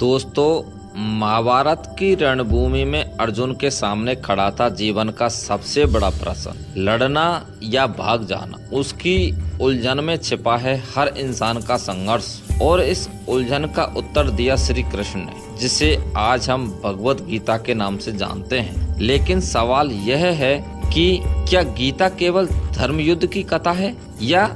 दोस्तों, महाभारत की रणभूमि में अर्जुन के सामने खड़ा था जीवन का सबसे बड़ा प्रश्न, लड़ना या भाग जाना। उसकी उलझन में छिपा है हर इंसान का संघर्ष, और इस उलझन का उत्तर दिया श्री कृष्ण ने, जिसे आज हम भगवत गीता के नाम से जानते हैं। लेकिन सवाल यह है कि क्या गीता केवल धर्म युद्ध की कथा है या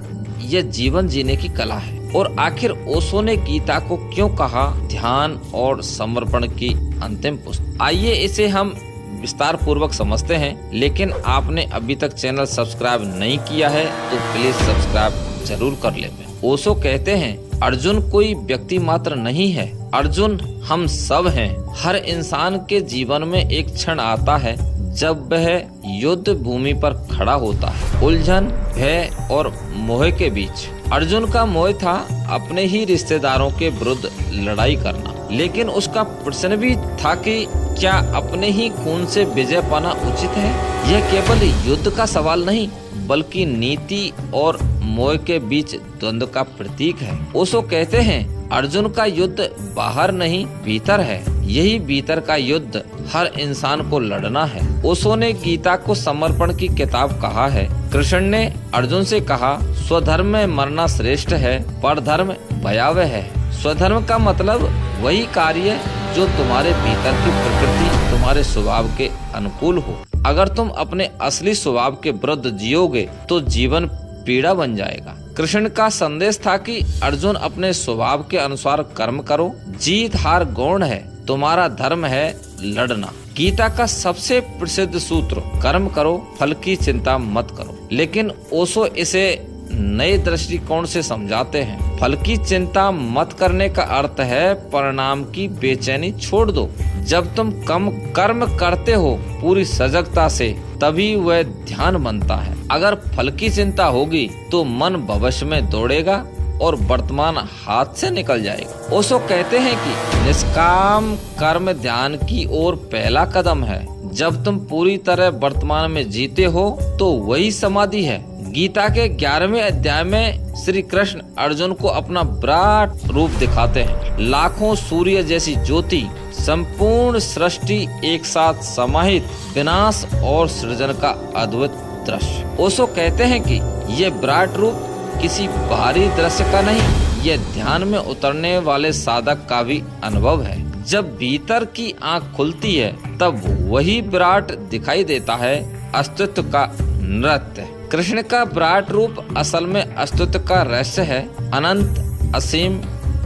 यह जीवन जीने की कला है? और आखिर ओशो ने गीता को क्यों कहा ध्यान और समर्पण की अंतिम पुस्तक? आइए इसे हम विस्तार पूर्वक समझते हैं। लेकिन आपने अभी तक चैनल सब्सक्राइब नहीं किया है तो प्लीज सब्सक्राइब जरूर कर लें। ओशो कहते हैं, अर्जुन कोई व्यक्ति मात्र नहीं है, अर्जुन हम सब हैं। हर इंसान के जीवन में एक क्षण आता है जब वह युद्ध भूमि पर खड़ा होता है, उलझन, भय और मोह के बीच। अर्जुन का मोह था अपने ही रिश्तेदारों के विरुद्ध लड़ाई करना, लेकिन उसका प्रश्न भी था कि क्या अपने ही खून से विजय पाना उचित है? यह केवल युद्ध का सवाल नहीं, बल्कि नीति और मोह के बीच द्वंद्व का प्रतीक है। ओशो कहते हैं, अर्जुन का युद्ध बाहर नहीं भीतर है, यही भीतर का युद्ध हर इंसान को लड़ना है। ओशो ने गीता को समर्पण की किताब कहा है। कृष्ण ने अर्जुन से कहा, स्वधर्म में मरना श्रेष्ठ है, परधर्म भयावह है। स्वधर्म का मतलब वही कार्य जो तुम्हारे भीतर की प्रकृति, तुम्हारे स्वभाव के अनुकूल हो। अगर तुम अपने असली स्वभाव के विरुद्ध जियोगे तो जीवन पीड़ा बन जाएगा। कृष्ण का संदेश था कि अर्जुन अपने स्वभाव के अनुसार कर्म करो, जीत हार गौण है, तुम्हारा धर्म है लड़ना। गीता का सबसे प्रसिद्ध सूत्र, कर्म करो, फल की चिंता मत करो। लेकिन ओशो इसे नए दृष्टिकोण से समझाते हैं। फल की चिंता मत करने का अर्थ है परिणाम की बेचैनी छोड़ दो। जब तुम कम कर्म करते हो पूरी सजगता से, तभी वह ध्यान बनता है। अगर फल की चिंता होगी तो मन भविष्य में दौड़ेगा और वर्तमान हाथ से निकल जाएगा। ओशो कहते हैं कि निष्काम कर्म ध्यान की ओर पहला कदम है। जब तुम पूरी तरह वर्तमान में जीते हो तो वही समाधि है। गीता के 11वें अध्याय में श्री कृष्ण अर्जुन को अपना विराट रूप दिखाते हैं। लाखों सूर्य जैसी ज्योति, संपूर्ण सृष्टि एक साथ समाहित, विनाश और सृजन का अद्भुत दृश्य। ओशो कहते हैं कि ये विराट रूप किसी बाहरी दृश्य का नहीं, यह ध्यान में उतरने वाले साधक का भी अनुभव है। जब भीतर की आंख खुलती है तब वही विराट दिखाई देता है, अस्तित्व का नृत्य। कृष्ण का विराट रूप असल में अस्तित्व का रहस्य है, अनंत, असीम,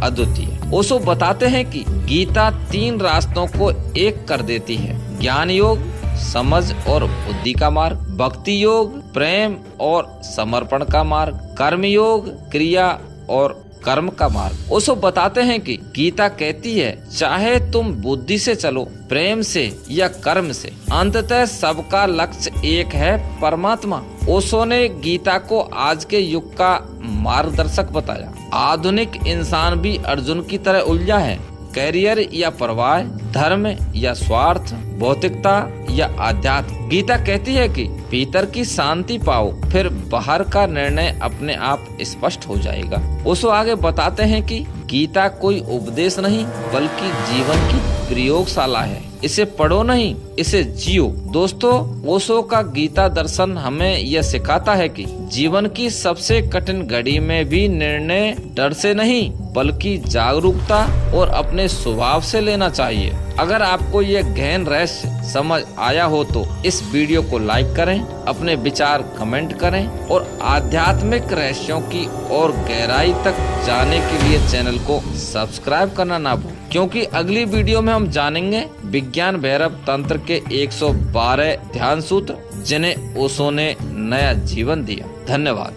अद्वितीय। ओशो बताते हैं कि गीता 3 रास्तों को एक कर देती है, ज्ञान योग, समझ और बुद्धि का मार्ग, भक्ति योग, प्रेम और समर्पण का मार्ग, कर्म योग, क्रिया और कर्म का मार्ग। ओशो बताते हैं कि गीता कहती है, चाहे तुम बुद्धि से चलो, प्रेम से या कर्म से, अंततः सबका लक्ष्य एक है, परमात्मा। ओशो ने गीता को आज के युग का मार्गदर्शक बताया। आधुनिक इंसान भी अर्जुन की तरह उलझा है, कैरियर या परवाह, धर्म या स्वार्थ, भौतिकता या आध्यात्म। गीता कहती है कि भीतर की शांति पाओ, फिर बाहर का निर्णय अपने आप स्पष्ट हो जाएगा। ओशो आगे बताते हैं कि गीता कोई उपदेश नहीं, बल्कि जीवन की प्रयोगशाला है। इसे पढ़ो नहीं, इसे जियो। दोस्तों, ओशो का गीता दर्शन हमें यह सिखाता है कि जीवन की सबसे कठिन घड़ी में भी निर्णय डर से नहीं, बल्कि जागरूकता और अपने स्वभाव से लेना चाहिए। अगर आपको यह गहन रहस्य समझ आया हो तो इस वीडियो को लाइक करें, अपने विचार कमेंट करें और आध्यात्मिक रहस्यों की और गहराई तक जाने के लिए चैनल को सब्सक्राइब करना ना भूलें, क्योंकि अगली वीडियो में हम जानेंगे विज्ञान भैरव तंत्र के 112 ध्यान सूत्र, जिन्हें ओशो ने नया जीवन दिया। धन्यवाद।